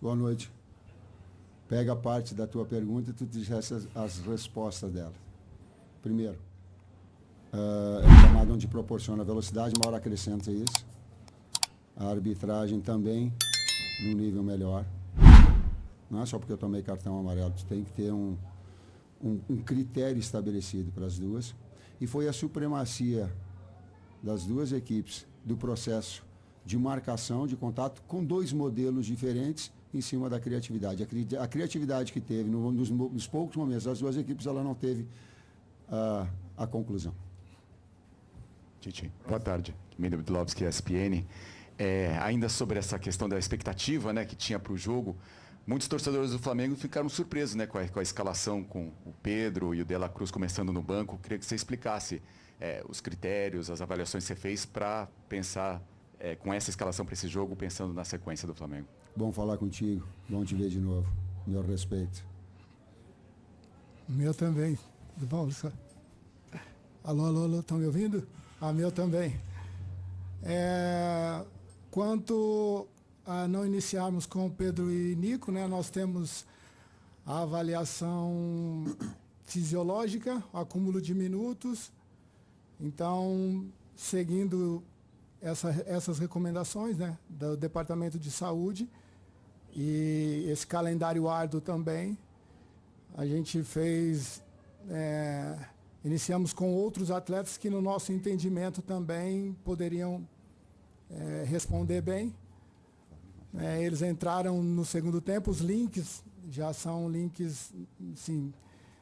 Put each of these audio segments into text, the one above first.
Boa noite. Pega a parte da tua pergunta e tu dissesse as respostas dela. Primeiro, é um chamado onde proporciona velocidade, uma hora acrescenta isso. A arbitragem também, num nível melhor. Não é só porque eu tomei cartão amarelo, tu tem que ter um critério estabelecido para as duas. E foi a supremacia das duas equipes do processo de marcação, de contato, com dois modelos diferentes em cima da criatividade. A criatividade que teve nos poucos momentos das duas equipes, ela não teve a conclusão. Tite, boa tarde. Emílio Bidlovski, ESPN. Ainda sobre essa questão da expectativa, né, que tinha para o jogo, muitos torcedores do Flamengo ficaram surpresos, né, com a escalação, com o Pedro e o De La Cruz começando no banco. Queria que você explicasse os critérios, as avaliações que você fez para pensar com essa escalação para esse jogo, pensando na sequência do Flamengo. Bom falar contigo, bom te ver de novo. Meu respeito. Meu também. Tudo bom, Luciano? Alô, estão me ouvindo? Meu também. Quanto a não iniciarmos com Pedro e Nico, né, nós temos a avaliação fisiológica, acúmulo de minutos. Então, seguindo essas recomendações, né, do Departamento de Saúde e esse calendário árduo também, a gente iniciamos com outros atletas que, no nosso entendimento, também poderiam responder bem. Eles entraram no segundo tempo, os links já são links, assim,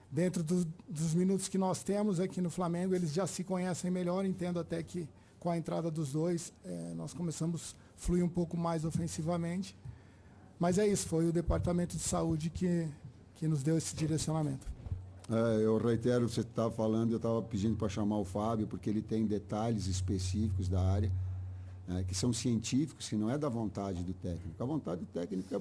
dentro dos minutos que nós temos aqui no Flamengo, eles já se conhecem melhor. Entendo até que com a entrada dos dois, nós começamos a fluir um pouco mais ofensivamente. Mas é isso, foi o Departamento de Saúde que nos deu esse direcionamento. Eu reitero o que você estava falando, eu estava pedindo para chamar o Fábio, porque ele tem detalhes específicos da área, que são científicos, que não é da vontade do técnico. A vontade do técnico é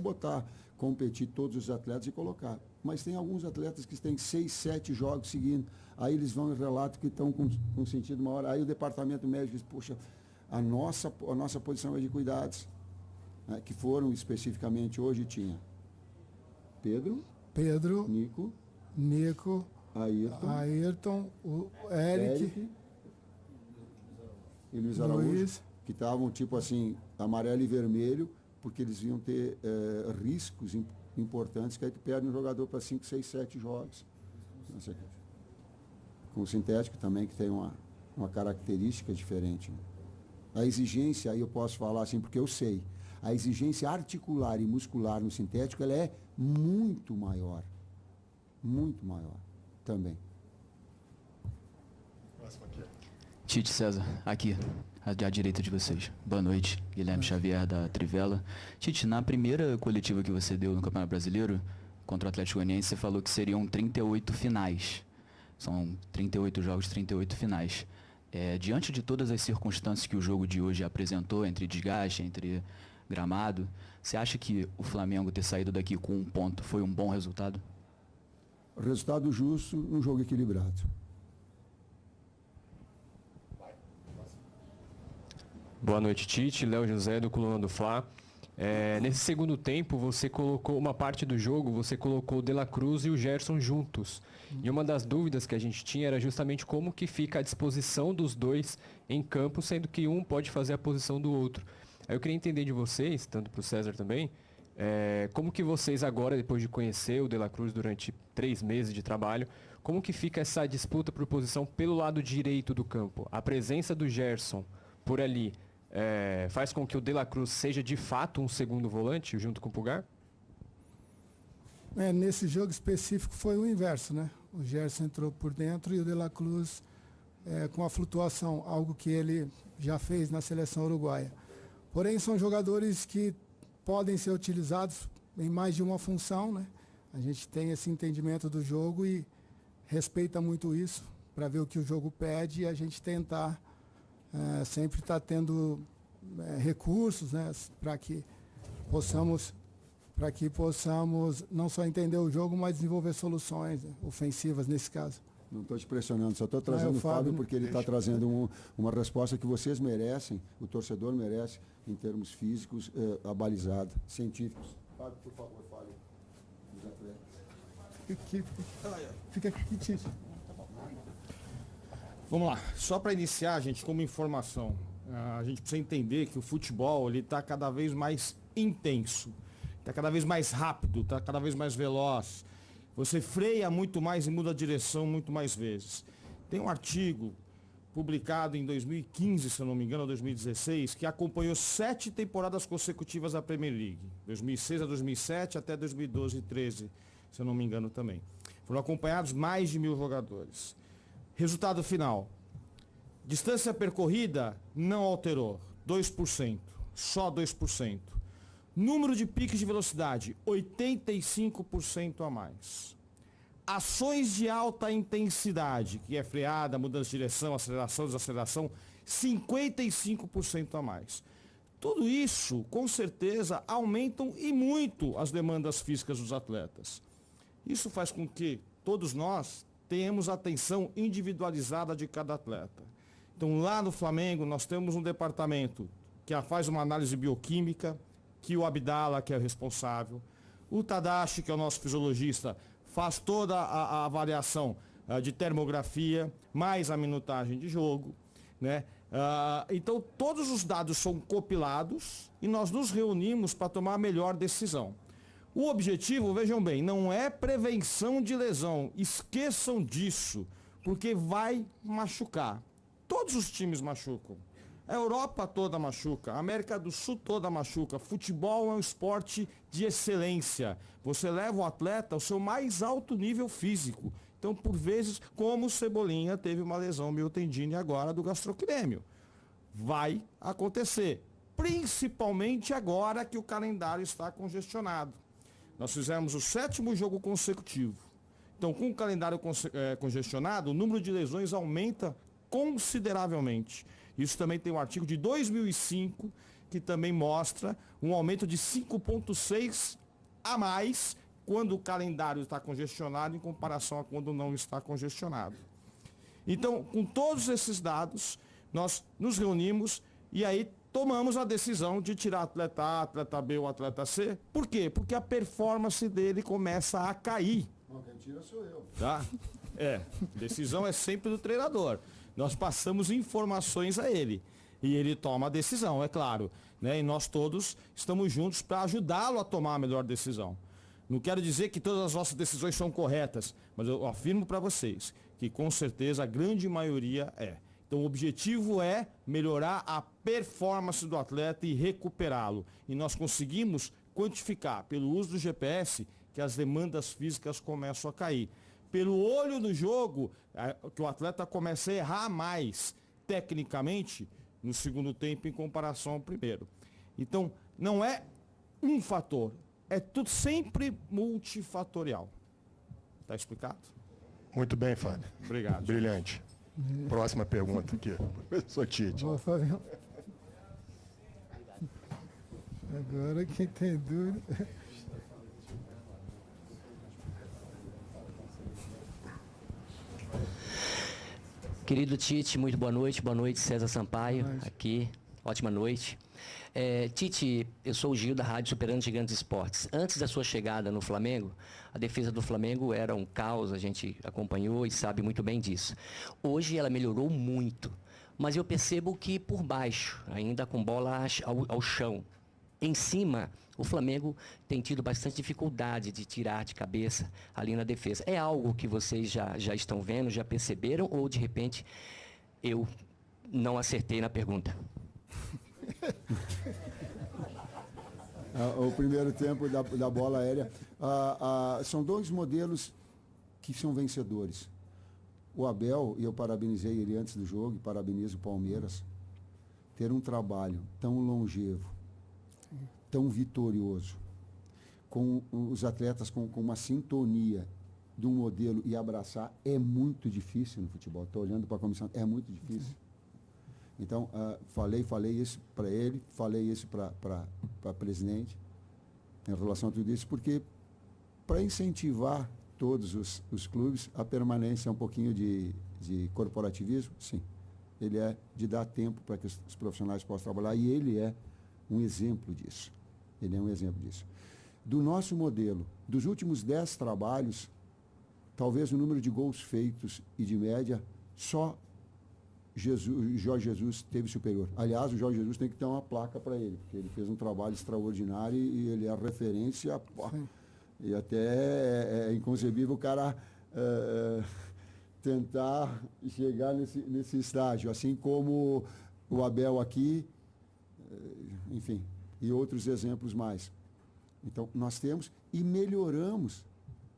competir todos os atletas e colocar. Mas tem alguns atletas que têm 6, 7 jogos seguindo. Aí eles vão e relatam que estão com sentido maior. Aí o departamento médico diz, poxa, a nossa posição é de cuidados, que foram especificamente hoje tinha Pedro, Nico, Ayrton, o Eric e Luiz Araújo, que estavam tipo assim, amarelo e vermelho, porque eles iam ter riscos importantes, que aí tu perde um jogador para 5, 6, 7 jogos. Com o sintético também, que tem uma característica diferente. A exigência, aí eu posso falar assim, porque eu sei, a exigência articular e muscular no sintético, ela é muito maior também. Tite, César, aqui, à direita de vocês. Boa noite, Guilherme Xavier da Trivela. Tite, na primeira coletiva que você deu no Campeonato Brasileiro, contra o Atlético Goianiense, você falou que seriam 38 finais. São 38 jogos, 38 finais. Diante de todas as circunstâncias que o jogo de hoje apresentou, entre desgaste, entre gramado, você acha que o Flamengo ter saído daqui com 1 ponto foi um bom resultado? Resultado justo num jogo equilibrado. Boa noite, Tite. Léo José, do Coluna do Fla. Nesse segundo tempo, você colocou uma parte do jogo, você colocou o De La Cruz e o Gerson juntos. E uma das dúvidas que a gente tinha era justamente como que fica a disposição dos dois em campo, sendo que um pode fazer a posição do outro. Aí eu queria entender de vocês, tanto para o César também, como que vocês agora, depois de conhecer o De La Cruz durante 3 meses de trabalho, como que fica essa disputa por posição pelo lado direito do campo? A presença do Gerson por ali faz com que o De La Cruz seja de fato um segundo volante junto com o Pulgar? Nesse jogo específico foi o inverso, né? O Gerson entrou por dentro e o De La Cruz com a flutuação, algo que ele já fez na seleção uruguaia. Porém, são jogadores que podem ser utilizados em mais de uma função, né? A gente tem esse entendimento do jogo e respeita muito isso, para ver o que o jogo pede e a gente tentar sempre estar tendo recursos, né, para que possamos não só entender o jogo, mas desenvolver soluções ofensivas nesse caso. Não estou te pressionando, só estou trazendo o Fábio porque ele está trazendo uma resposta que vocês merecem, o torcedor merece, em termos físicos, abalizada, científicos. Fábio, por favor, fale dos atletas. Fica aqui, Tite. Vamos lá, só para iniciar, gente, como informação, a gente precisa entender que o futebol ele está cada vez mais intenso, está cada vez mais rápido, está cada vez mais veloz. Você freia muito mais e muda a direção muito mais vezes. Tem um artigo publicado em 2015, se eu não me engano, ou 2016, que acompanhou 7 temporadas consecutivas da Premier League, 2006 a 2007 até 2012 e 13, se eu não me engano também. Foram acompanhados mais de 1.000 jogadores. Resultado final. Distância percorrida não alterou, 2%, só 2%. Número de piques de velocidade, 85% a mais. Ações de alta intensidade, que é freada, mudança de direção, aceleração, desaceleração, 55% a mais. Tudo isso, com certeza, aumentam e muito as demandas físicas dos atletas. Isso faz com que todos nós tenhamos atenção individualizada de cada atleta. Então, lá no Flamengo, nós temos um departamento que faz uma análise bioquímica, que o Abdala, que é o responsável, o Tadashi, que é o nosso fisiologista, faz toda a avaliação de termografia, mais a minutagem de jogo, né? Então, todos os dados são compilados e nós nos reunimos para tomar a melhor decisão. O objetivo, vejam bem, não é prevenção de lesão. Esqueçam disso, porque vai machucar. Todos os times machucam. A Europa toda machuca, a América do Sul toda machuca. Futebol é um esporte de excelência. Você leva o atleta ao seu mais alto nível físico. Então, por vezes, como o Cebolinha teve uma lesão miotendine agora do gastrocnêmio. Vai acontecer, principalmente agora que o calendário está congestionado. Nós fizemos o 7º jogo consecutivo. Então, com o calendário congestionado, o número de lesões aumenta consideravelmente. Isso também tem um artigo de 2005, que também mostra um aumento de 5,6 a mais quando o calendário está congestionado em comparação a quando não está congestionado. Então, com todos esses dados, nós nos reunimos e aí tomamos a decisão de tirar atleta A, atleta B ou atleta C. Por quê? Porque a performance dele começa a cair. Não, quem tira sou eu. Tá? Decisão é sempre do treinador. Nós passamos informações a ele. E ele toma a decisão, é claro. Né? E nós todos estamos juntos para ajudá-lo a tomar a melhor decisão. Não quero dizer que todas as nossas decisões são corretas, mas eu afirmo para vocês que com certeza a grande maioria é. Então o objetivo é melhorar a performance do atleta e recuperá-lo. E nós conseguimos quantificar pelo uso do GPS que as demandas físicas começam a cair. Pelo olho no jogo, que o atleta começa a errar mais tecnicamente no segundo tempo em comparação ao primeiro. Então não é um fator, é tudo sempre multifatorial. Está explicado? Muito bem, Fábio. Obrigado. Brilhante. Próxima pergunta aqui, professor Tite. Vou fazer Agora quem tem dúvida. Querido Tite, muito boa noite. Boa noite, César Sampaio, aqui. Ótima noite. Tite, eu sou o Gil da Rádio Superando Gigantes Esportes. Antes da sua chegada no Flamengo, a defesa do Flamengo era um caos, a gente acompanhou e sabe muito bem disso. Hoje ela melhorou muito, mas eu percebo que por baixo, ainda com bola ao chão, em cima, o Flamengo tem tido bastante dificuldade de tirar de cabeça ali na defesa. É algo que vocês já estão vendo, já perceberam, ou de repente eu não acertei na pergunta? O primeiro tempo da bola aérea. São dois modelos que são vencedores. O Abel, e eu parabenizei ele antes do jogo, e parabenizo o Palmeiras, ter um trabalho tão longevo, tão vitorioso, com os atletas com uma sintonia de um modelo e abraçar, é muito difícil no futebol. Estou olhando para a comissão, é muito difícil. Então, falei isso para ele, falei isso para a presidente, em relação a tudo isso, porque para incentivar todos os clubes, a permanência é um pouquinho de corporativismo, sim. Ele é de dar tempo para que os profissionais possam trabalhar, e ele é um exemplo disso. Ele é um exemplo disso. do nosso modelo, dos últimos 10 trabalhos, talvez o número de gols feitos e de média, só Jorge Jesus teve superior. Aliás, o Jorge Jesus tem que ter uma placa para ele, porque ele fez um trabalho extraordinário e ele é a referência. E até é inconcebível o cara tentar chegar nesse estágio, assim como o Abel aqui, enfim, e outros exemplos mais. Então, nós temos e melhoramos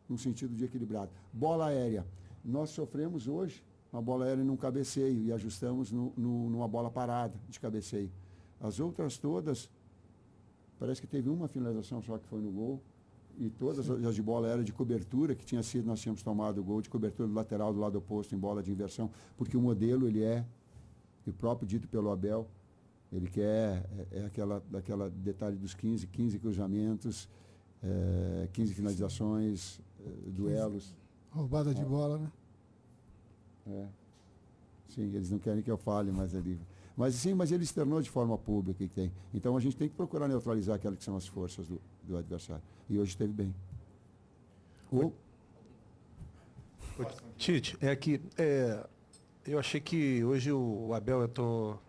no sentido de equilibrado. Bola aérea. Nós sofremos hoje uma bola aérea num cabeceio e ajustamos numa bola parada de cabeceio. As outras todas, parece que teve uma finalização só que foi no gol, e todas as de bola aérea de cobertura, que tinha sido, nós tínhamos tomado o gol de cobertura do lateral do lado oposto em bola de inversão, porque o modelo, ele é, e o próprio dito pelo Abel, ele quer, daquela detalhe dos 15 cruzamentos, 15 finalizações, duelos. Roubada de bola, né? Sim, eles não querem que eu fale, mas ele externou de forma pública que tem. Então a gente tem que procurar neutralizar aquelas que são as forças do adversário. E hoje esteve bem. Tite, eu achei que hoje o Abel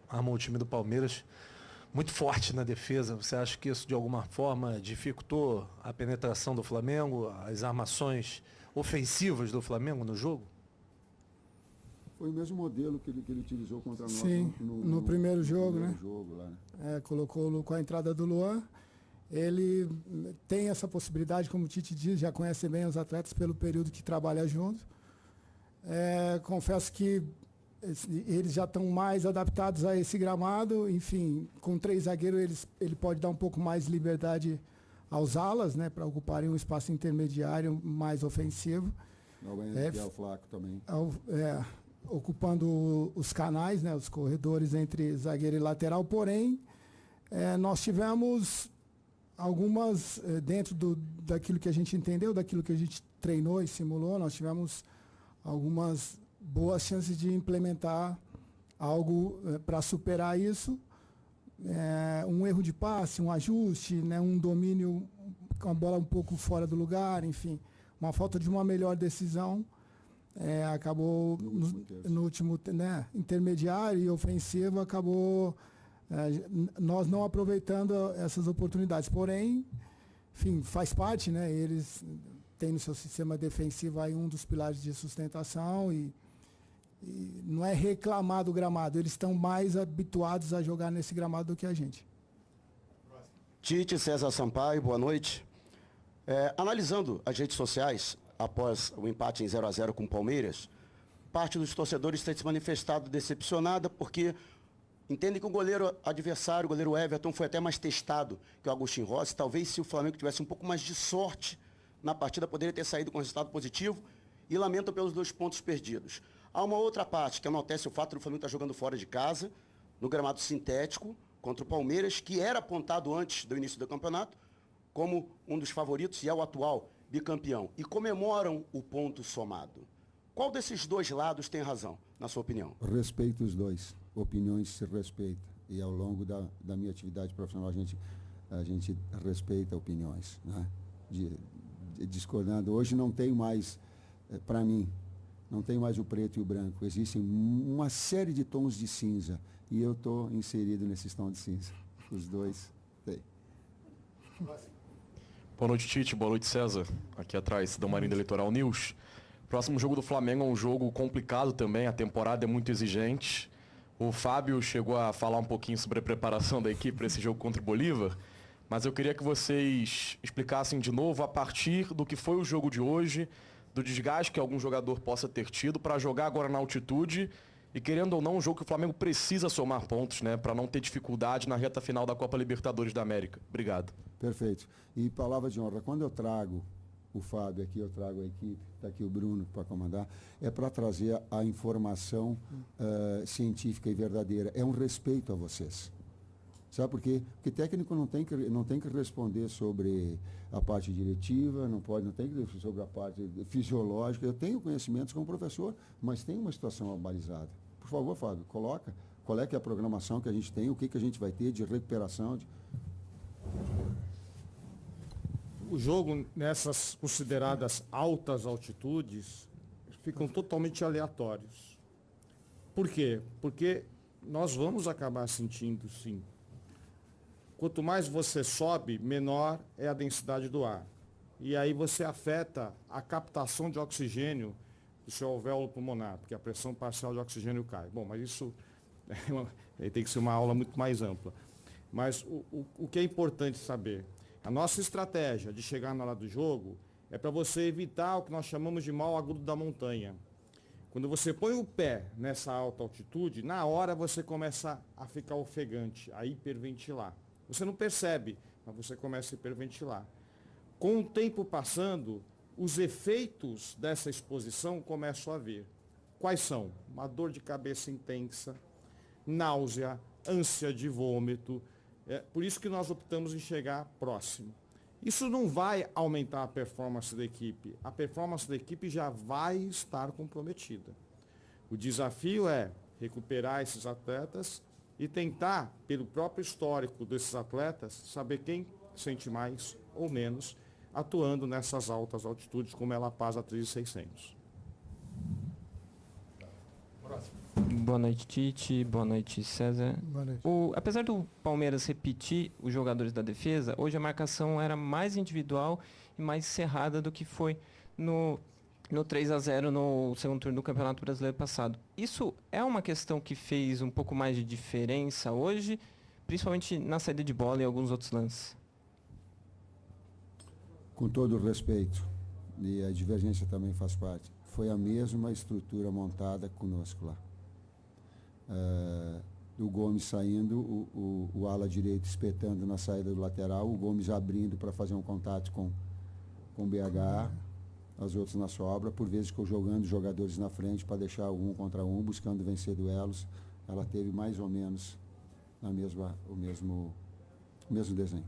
armou o time do Palmeiras muito forte na defesa. Você acha que isso de alguma forma dificultou a penetração do Flamengo, as armações ofensivas do Flamengo no jogo? Foi o mesmo modelo que ele utilizou contra nós. Sim, no primeiro jogo, né? Jogo lá, né? Colocou com a entrada do Luan. Ele tem essa possibilidade, como o Tite diz, já conhece bem os atletas pelo período que trabalha junto. Confesso que eles já estão mais adaptados a esse gramado. Enfim, com 3 zagueiros ele pode dar um pouco mais de liberdade aos alas, né, para ocuparem um espaço intermediário mais ofensivo. O Flaco também. Ocupando os canais, né, os corredores entre zagueiro e lateral. Porém, nós tivemos algumas, dentro daquilo que a gente entendeu, daquilo que a gente treinou e simulou, nós tivemos algumas boas chances de implementar algo para superar isso. Um erro de passe, um ajuste, né, um domínio com a bola um pouco fora do lugar, enfim, uma falta de uma melhor decisão. Acabou no último, né, intermediário e ofensivo, acabou nós não aproveitando essas oportunidades. Porém, enfim, faz parte, né? Eles têm no seu sistema defensivo aí um dos pilares de sustentação e não é reclamar do gramado, eles estão mais habituados a jogar nesse gramado do que a gente. Tite, César Sampaio, boa noite. Analisando as redes sociais, após o empate em 0-0 com o Palmeiras, parte dos torcedores tem se manifestado decepcionada porque entendem que o goleiro adversário, o goleiro Everton, foi até mais testado que o Agustin Rossi. Talvez se o Flamengo tivesse um pouco mais de sorte na partida, poderia ter saído com resultado positivo, e lamentam pelos 2 pontos perdidos. Há uma outra parte que enaltece o fato do Flamengo estar jogando fora de casa, no gramado sintético, contra o Palmeiras, que era apontado antes do início do campeonato como um dos favoritos e é o atual bicampeão, e comemoram o ponto somado. Qual desses 2 lados tem razão, na sua opinião? Respeito os dois. Opiniões se respeitam. E ao longo da minha atividade profissional, a gente respeita opiniões, né? Discordando. Hoje não tem mais, para mim, não tem mais o preto e o branco. Existem uma série de tons de cinza. E eu estou inserido nesses tons de cinza. Os dois têm. Boa noite, Tite. Boa noite, César. Aqui atrás da Marinda Eleitoral News. Próximo jogo do Flamengo é um jogo complicado também. A temporada é muito exigente. O Fábio chegou a falar um pouquinho sobre a preparação da equipe para esse jogo contra o Bolívar. Mas eu queria que vocês explicassem de novo a partir do que foi o jogo de hoje, do desgaste que algum jogador possa ter tido para jogar agora na altitude e, querendo ou não, um jogo que o Flamengo precisa somar pontos, né, para não ter dificuldade na reta final da Copa Libertadores da América. Obrigado. Perfeito. E palavra de honra, quando eu trago o Fábio aqui, eu trago a equipe, está aqui o Bruno para comandar, é para trazer a informação científica e verdadeira. É um respeito a vocês. Sabe por quê? Porque técnico não tem que responder sobre a parte diretiva, não tem que responder sobre a parte fisiológica. Eu tenho conhecimentos como professor, mas tem uma situação abalizada. Por favor, Fábio, coloca qual é que é a programação que a gente tem, o que a gente vai ter de recuperação. o jogo nessas consideradas altas altitudes ficam totalmente aleatórios. Por quê? Porque nós vamos acabar sentindo, sim. Quanto mais você sobe, menor é a densidade do ar. E aí você afeta a captação de oxigênio do seu alvéolo pulmonar, porque a pressão parcial de oxigênio cai. Bom, mas isso tem que ser uma aula muito mais ampla. Mas o que é importante saber? A nossa estratégia de chegar na hora do jogo é para você evitar o que nós chamamos de mal agudo da montanha. Quando você põe o pé nessa alta altitude, na hora você começa a ficar ofegante, a hiperventilar. Você não percebe, mas você começa a hiperventilar. Com o tempo passando, os efeitos dessa exposição começam a vir. Quais são? Uma dor de cabeça intensa, náusea, ânsia de vômito. Por isso que nós optamos em chegar próximo. Isso não vai aumentar a performance da equipe. A performance da equipe já vai estar comprometida. O desafio é recuperar esses atletas e tentar, pelo próprio histórico desses atletas, saber quem sente mais ou menos atuando nessas altas altitudes, como é La Paz a 3.600. Boa noite, Tite. Boa noite, César. Boa noite. Apesar do Palmeiras repetir os jogadores da defesa, hoje a marcação era mais individual e mais cerrada do que foi no 3-0 no segundo turno do Campeonato Brasileiro passado. Isso é uma questão que fez um pouco mais de diferença hoje, principalmente na saída de bola e alguns outros lances? Com todo o respeito, e a divergência também faz parte, foi a mesma estrutura montada conosco lá. O Gomes saindo, o ala direito espetando na saída do lateral, o Gomes abrindo para fazer um contato com o BH, as outras na sobra, por vezes jogando jogadores na frente para deixar um contra um, buscando vencer duelos. Ela teve mais ou menos o mesmo desenho.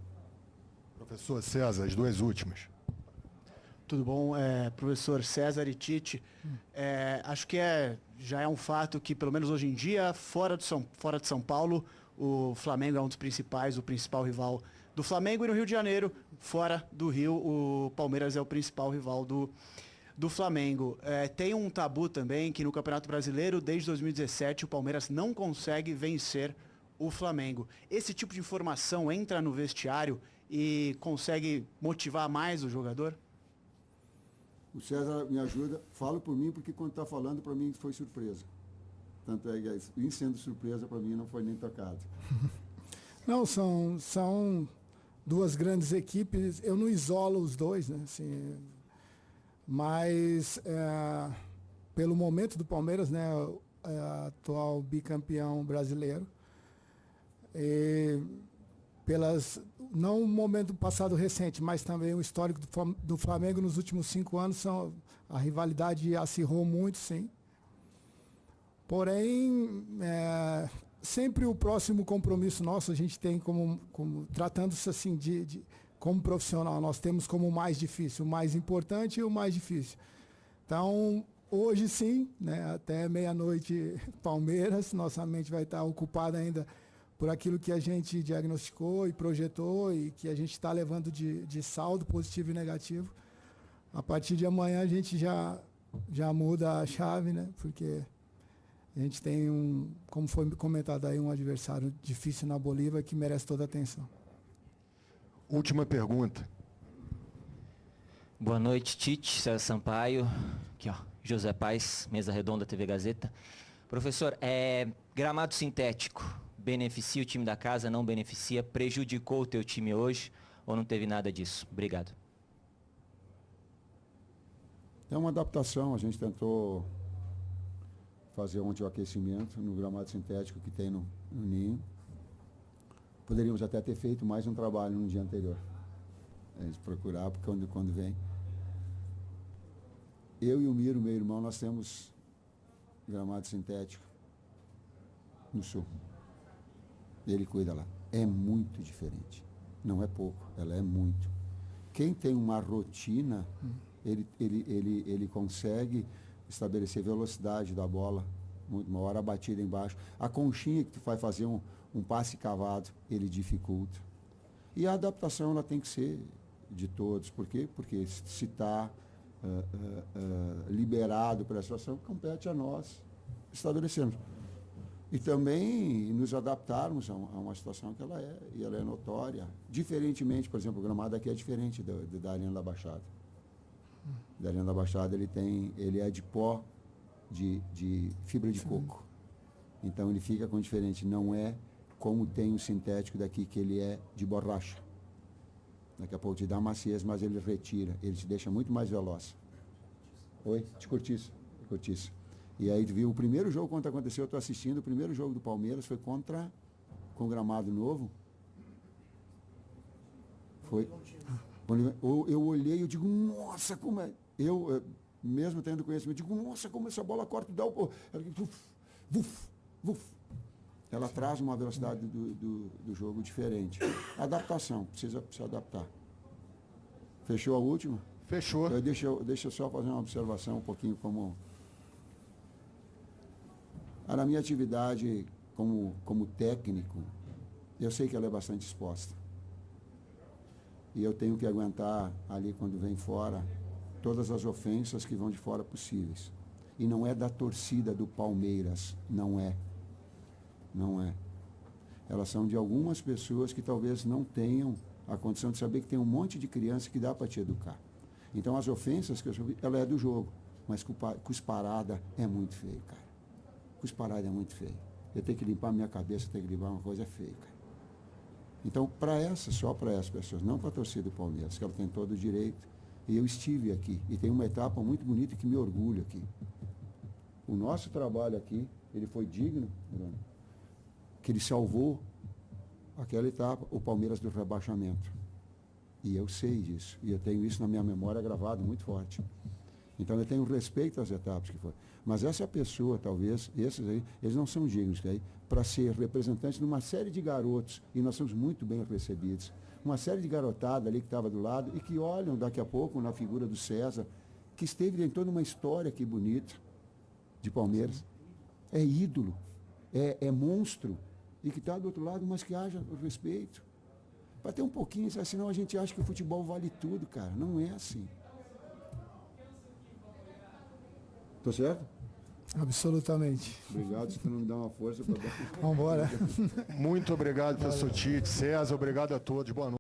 Professor César, as duas últimas. Tudo bom? Professor César e Tite, acho que já é um fato que, pelo menos hoje em dia, fora de São Paulo, o Flamengo é um dos principais, o principal rival do Flamengo, e no Rio de Janeiro, fora do Rio, o Palmeiras é o principal rival do Flamengo. Tem um tabu também que no Campeonato Brasileiro, desde 2017, o Palmeiras não consegue vencer o Flamengo. Esse tipo de informação entra no vestiário e consegue motivar mais o jogador? O César me ajuda, falo por mim, porque quando está falando, para mim foi surpresa. Tanto é que, em sendo surpresa, para mim não foi nem tocado. Não, são duas grandes equipes, eu não isolo os dois, né? Assim, mas pelo momento do Palmeiras, né, atual bicampeão brasileiro, não o momento passado recente, mas também o histórico do Flamengo nos últimos 5 anos, a rivalidade acirrou muito, sim. Porém, sempre o próximo compromisso nosso, a gente tem como tratando-se assim como profissional, nós temos como o mais difícil, o mais importante e o mais difícil. Então, hoje sim, né, até meia-noite Palmeiras, nossa mente vai estar ocupada ainda por aquilo que a gente diagnosticou e projetou e que a gente está levando de saldo positivo e negativo. A partir de amanhã a gente já muda a chave, né? Porque a gente tem como foi comentado aí, um adversário difícil na Bolívia que merece toda a atenção. Última pergunta. Boa noite, Tite, César Sampaio. Aqui, ó, José Paes, Mesa Redonda, TV Gazeta. Professor, gramado sintético beneficia o time da casa, não beneficia? Prejudicou o teu time hoje ou não teve nada disso? Obrigado. É uma adaptação, a gente tentou fazer ontem o aquecimento no gramado sintético que tem no Ninho. Poderíamos até ter feito mais um trabalho no dia anterior. A gente procurar, porque quando vem. Eu e o Miro, meu irmão, nós temos gramado sintético no sul. Ele cuida lá. É muito diferente. Não é pouco, ela é muito. Quem tem uma rotina, ele consegue estabelecer velocidade da bola, uma hora a batida embaixo. A conchinha que tu vai fazer um passe cavado, ele dificulta. E a adaptação ela tem que ser de todos. Por quê? Porque se está liberado para essa situação, compete a nós estabelecermos. E também nos adaptarmos a uma situação que ela é, e ela é notória. Diferentemente, por exemplo, o gramado aqui é diferente da Arena da Baixada. Da Arena da Baixada ele é de pó de fibra de coco. Então ele fica com diferente, não é como tem o sintético daqui, que ele é de borracha. Daqui a pouco te dá maciez, mas ele retira, ele te deixa muito mais veloz. Oi? De cortiça. E aí tu viu o primeiro jogo, quando aconteceu, eu estou assistindo, o primeiro jogo do Palmeiras foi com gramado novo. Foi. Eu olhei e eu digo, nossa, como é. Eu, mesmo tendo conhecimento, digo, nossa, como essa bola corta, dá o. Ela traz uma velocidade do jogo diferente. Adaptação, precisa se adaptar. Fechou a última? Fechou. Deixa eu só fazer uma observação um pouquinho como... Na minha atividade como técnico, eu sei que ela é bastante exposta. E eu tenho que aguentar ali quando vem fora todas as ofensas que vão de fora possíveis. E não é da torcida do Palmeiras, não é. Elas são de algumas pessoas que talvez não tenham a condição de saber que tem um monte de criança que dá para te educar. Então as ofensas que eu sofri, ela é do jogo, mas cusparada é muito feio, cara. Cusparada é muito feio. Eu tenho que limpar minha cabeça, tenho que limpar uma coisa feia, cara. Então, só para essas pessoas, não para a torcida do Palmeiras, que ela tem todo o direito. E eu estive aqui, e tem uma etapa muito bonita que me orgulha aqui. O nosso trabalho aqui, ele foi digno, Bruno, que ele salvou aquela etapa, o Palmeiras do rebaixamento. E eu sei disso, e eu tenho isso na minha memória gravado muito forte. Então eu tenho respeito às etapas que foram. Mas essa pessoa, talvez, esses aí, eles não são dignos para ser representantes de uma série de garotos, e nós somos muito bem recebidos. Uma série de garotada ali que estava do lado e que olham daqui a pouco na figura do César, que esteve em toda uma história aqui bonita de Palmeiras. É ídolo, é monstro, e que está do outro lado, mas que haja o respeito. Para ter um pouquinho, senão a gente acha que o futebol vale tudo, cara. Não é assim. Tô certo? Absolutamente. Obrigado, se tu não me dá uma força para dar. Vamos embora. Muito obrigado, professor Tite, César, obrigado a todos. Boa noite.